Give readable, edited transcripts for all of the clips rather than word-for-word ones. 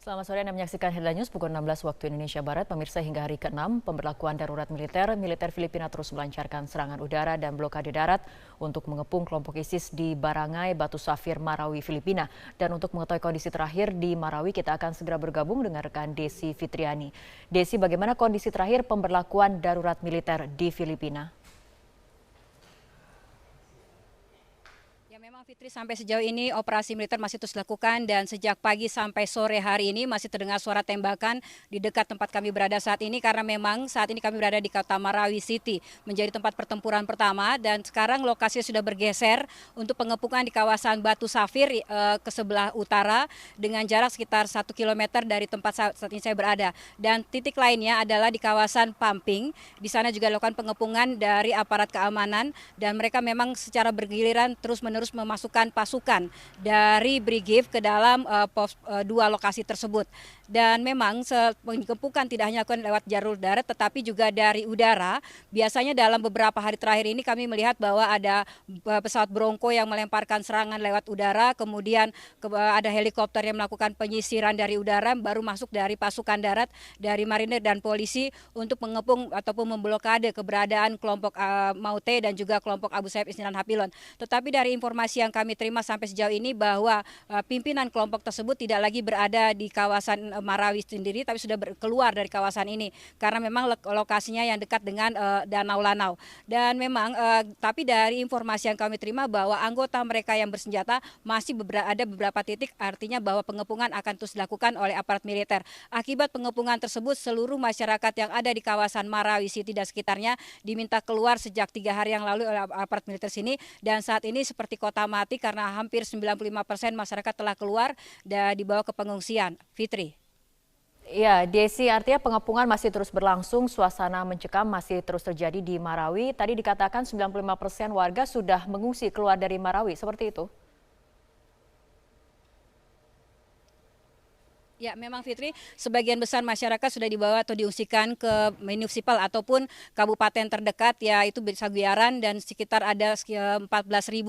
Selamat sore, Anda menyaksikan Headline News pukul 16 waktu Indonesia Barat. Pemirsa, hingga hari ke-6 pemberlakuan darurat militer Filipina terus melancarkan serangan udara dan blokade darat untuk mengepung kelompok ISIS di Barangay Batu Safir, Marawi, Filipina. Dan untuk mengetahui kondisi terakhir di Marawi, kita akan segera bergabung dengan rekan Desi Fitriani. Desi, bagaimana kondisi terakhir pemberlakuan darurat militer di Filipina? Memang Fitri, sampai sejauh ini operasi militer masih terus dilakukan dan sejak pagi sampai sore hari ini masih terdengar suara tembakan di dekat tempat kami berada saat ini, karena memang saat ini kami berada di kota Marawi City menjadi tempat pertempuran pertama, dan sekarang lokasinya sudah bergeser untuk pengepungan di kawasan Batu Safir ke sebelah utara dengan jarak sekitar 1 km dari tempat saat ini saya berada. Dan titik lainnya adalah di kawasan Pamping. Di sana juga dilakukan pengepungan dari aparat keamanan dan mereka memang secara bergiliran terus-menerus memasukkan pasukan dari Brigif ke dalam dua lokasi tersebut. Dan memang pengepungan tidak hanya dilakukan lewat jalur darat tetapi juga dari udara. Biasanya dalam beberapa hari terakhir ini kami melihat bahwa ada pesawat Bronco yang melemparkan serangan lewat udara, kemudian ada helikopter yang melakukan penyisiran dari udara, baru masuk dari pasukan darat, dari marinir dan polisi untuk mengepung ataupun memblokade keberadaan kelompok Maute dan juga kelompok Abu Sayyaf Isnilan Hapilon. Tetapi dari informasi yang kami terima sampai sejauh ini bahwa pimpinan kelompok tersebut tidak lagi berada di kawasan Marawi sendiri, tapi sudah keluar dari kawasan ini karena memang lokasinya yang dekat dengan Danau Lanau. Dan memang tapi dari informasi yang kami terima bahwa anggota mereka yang bersenjata masih ada beberapa titik, artinya bahwa pengepungan akan terus dilakukan oleh aparat militer. Akibat pengepungan tersebut, seluruh masyarakat yang ada di kawasan Marawi City dan sekitarnya diminta keluar sejak 3 hari yang lalu oleh aparat militer sini, dan saat ini seperti kota mati karena hampir 95% masyarakat telah keluar dan dibawa ke pengungsian. Fitri. Ya, Desi, artinya pengepungan masih terus berlangsung, suasana mencekam masih terus terjadi di Marawi. Tadi dikatakan 95% warga sudah mengungsi keluar dari Marawi, seperti itu? Ya, memang Fitri, sebagian besar masyarakat sudah dibawa atau diungsikan ke munisipal ataupun kabupaten terdekat, yaitu Saguiaran, dan sekitar ada 14.000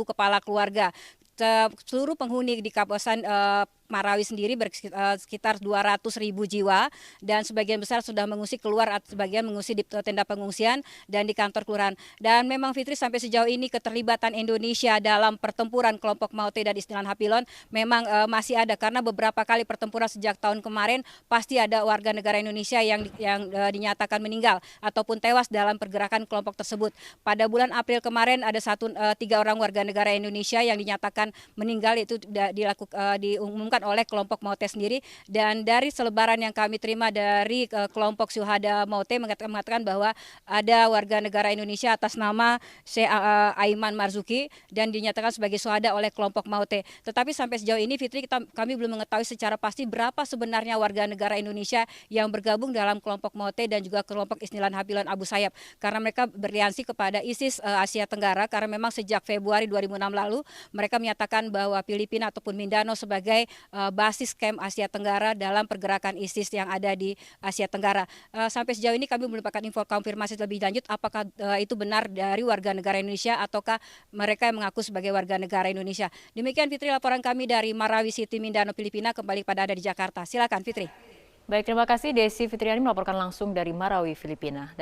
kepala keluarga. Seluruh penghuni di kawasan Marawi sendiri sekitar 200.000 jiwa, dan sebagian besar sudah mengungsi keluar, sebagian mengungsi di tenda pengungsian dan di kantor kelurahan. Dan memang Fitri, sampai sejauh ini keterlibatan Indonesia dalam pertempuran kelompok Maute dan Isnilan Hapilon memang masih ada, karena beberapa kali pertempuran sejak tahun kemarin pasti ada warga negara Indonesia yang dinyatakan meninggal ataupun tewas dalam pergerakan kelompok tersebut. Pada bulan April kemarin ada 3 orang warga negara Indonesia yang dinyatakan meninggal, itu diumumkan oleh kelompok Maute sendiri. Dan dari selebaran yang kami terima dari kelompok Syuhada Maute mengatakan bahwa ada warga negara Indonesia atas nama Syekh Aiman Marzuki dan dinyatakan sebagai syuhada oleh kelompok Maute. Tetapi sampai sejauh ini Fitri, kami belum mengetahui secara pasti berapa sebenarnya warga negara Indonesia yang bergabung dalam kelompok Maute dan juga kelompok Isnilan Hapilon Abu Sayyaf, karena mereka beraliansi kepada ISIS Asia Tenggara, karena memang sejak Februari 2006 lalu mereka menyatakan bahwa Filipina ataupun Mindanao sebagai basis camp Asia Tenggara dalam pergerakan ISIS yang ada di Asia Tenggara. Sampai sejauh ini kami belum mendapatkan konfirmasi lebih lanjut apakah itu benar dari warga negara Indonesia ataukah mereka yang mengaku sebagai warga negara Indonesia. Demikian Fitri, laporan kami dari Marawi City, Mindanao, Filipina. Kembali pada Anda di Jakarta. Silakan Fitri. Baik, terima kasih Desi Fitriani melaporkan langsung dari Marawi, Filipina.